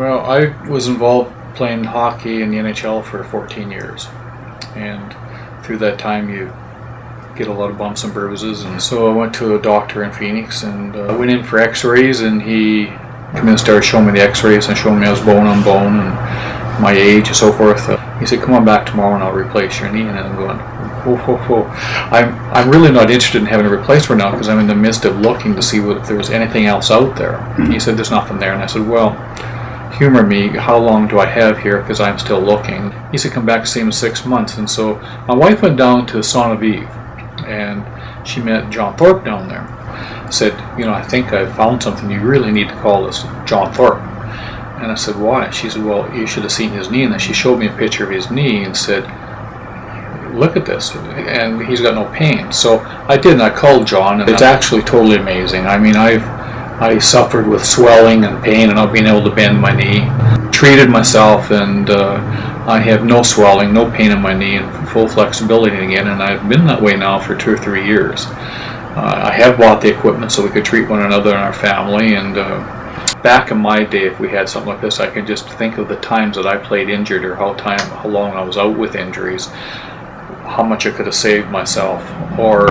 Well, I was involved playing hockey in the NHL for 14 years, and through that time you get a lot of bumps and bruises, and so I went to a doctor in Phoenix and went in for x-rays, and he came in and started showing me the x-rays and showing me I was bone on bone and my age and so forth. He said, come on back tomorrow and I'll replace your knee. And I'm going, whoa. I'm really not interested in having a replacement now because I'm in the midst of looking to see if there's anything else out there. He said, there's nothing there. And I said, well, humor me, how long do I have here because I'm still looking? He said, come back and see him in 6 months. And so my wife went down to Saint Vive and she met John Thorp down there. Said, I think I found something. You really need to call this John Thorp. And I said, why? She said, well, you should have seen his knee. And then she showed me a picture of his knee and said, look at this. And he's got no pain. So I did, and I called John, and it's actually totally amazing. I mean, I suffered with swelling and pain and not being able to bend my knee. Treated myself, and I have no swelling, no pain in my knee, and full flexibility again. And I've been that way now for 2 or 3 years. I have bought the equipment so we could treat one another in our family, and back in my day, if we had something like this, I can just think of the times that I played injured or how long I was out with injuries, how much I could have saved myself. Or,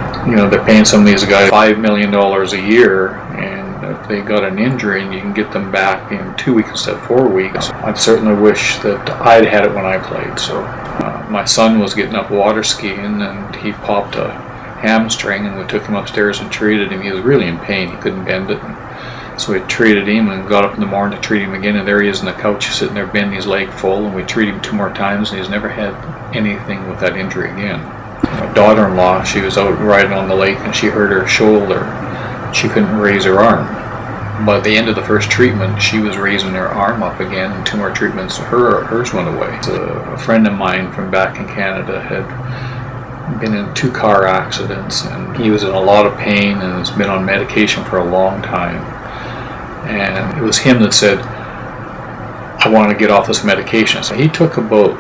they're paying some of these guys $5 million a year, and if they got an injury and you can get them back in 2 weeks instead of 4 weeks, I'd certainly wish that I'd had it when I played. So my son was getting up water skiing and he popped a hamstring, and we took him upstairs and treated him. He was really in pain, he couldn't bend it. So we treated him and got up in the morning to treat him again, and there he is on the couch sitting there bending his leg full, and we treated him 2 more times, and he's never had anything with that injury again. My daughter-in-law, she was out riding on the lake and she hurt her shoulder. She couldn't raise her arm. But at the end of the first treatment, she was raising her arm up again, and 2 more treatments, hers went away. A friend of mine from back in Canada had been in 2 car accidents, and he was in a lot of pain and has been on medication for a long time. And it was him that said, I want to get off this medication. So he took about,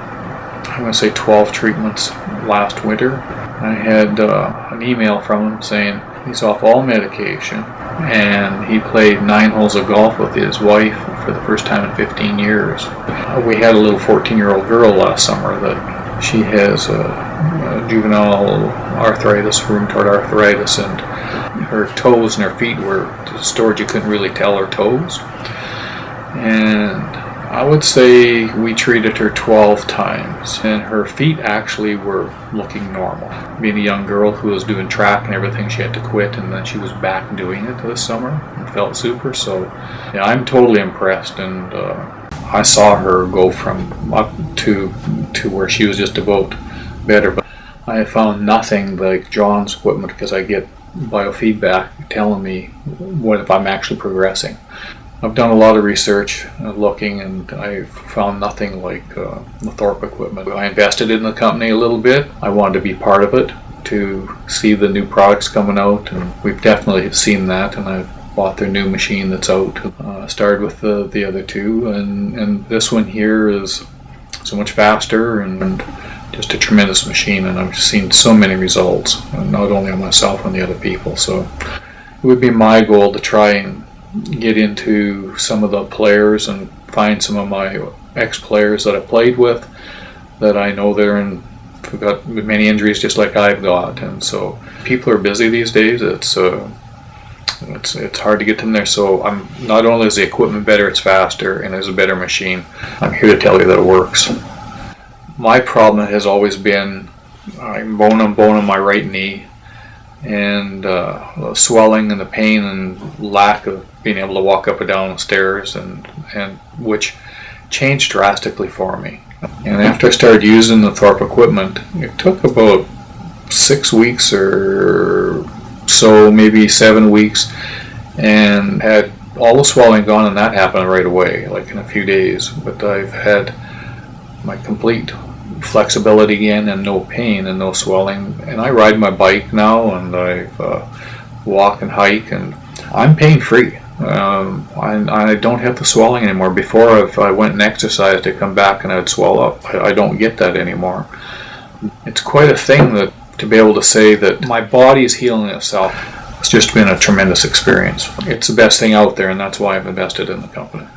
I'm going to say 12 treatments last winter. I had an email from him saying he's off all medication, and he played 9 holes of golf with his wife for the first time in 15 years. We had a little 14-year-old girl last summer that she has juvenile arthritis, rheumatoid arthritis, and her toes and her feet were stored. You couldn't really tell her toes. And I would say we treated her 12 times, and her feet actually were looking normal. Being a young girl who was doing track and everything, she had to quit, and then she was back doing it this summer and felt super. So yeah, I'm totally impressed, and I saw her go from up to where she was just about better. But I have found nothing like John's equipment because I get biofeedback telling me what if I'm actually progressing. I've done a lot of research looking, and I found nothing like the Thorp equipment. I invested in the company a little bit. I wanted to be part of it to see the new products coming out, and we've definitely seen that, and I've bought their new machine that's out. Started with the other 2, and this one here is so much faster and just a tremendous machine, and I've seen so many results, not only on myself and the other people. So it would be my goal to try and get into some of the players and find some of my ex-players that I played with that I know they've got many injuries just like I've got. And so people are busy these days. It's hard to get them there. So I'm not only is the equipment better, it's faster and it's a better machine. I'm here to tell you that it works. My problem has always been I'm bone on my right knee, and the swelling and the pain and lack of being able to walk up and down the stairs, and which changed drastically for me. And after I started using the Thorp equipment, it took about 6 weeks or so, maybe 7 weeks, and had all the swelling gone, and that happened right away, like in a few days. But I've had my complete flexibility again, and no pain and no swelling, and I ride my bike now, and I walk and hike, and I'm pain-free. I don't have the swelling anymore. Before, if I went and exercised, I'd come back and I'd swell up. I don't get that anymore. It's quite a thing that to be able to say that my body is healing itself. It's just been a tremendous experience. It's the best thing out there, and that's why I've invested in the company.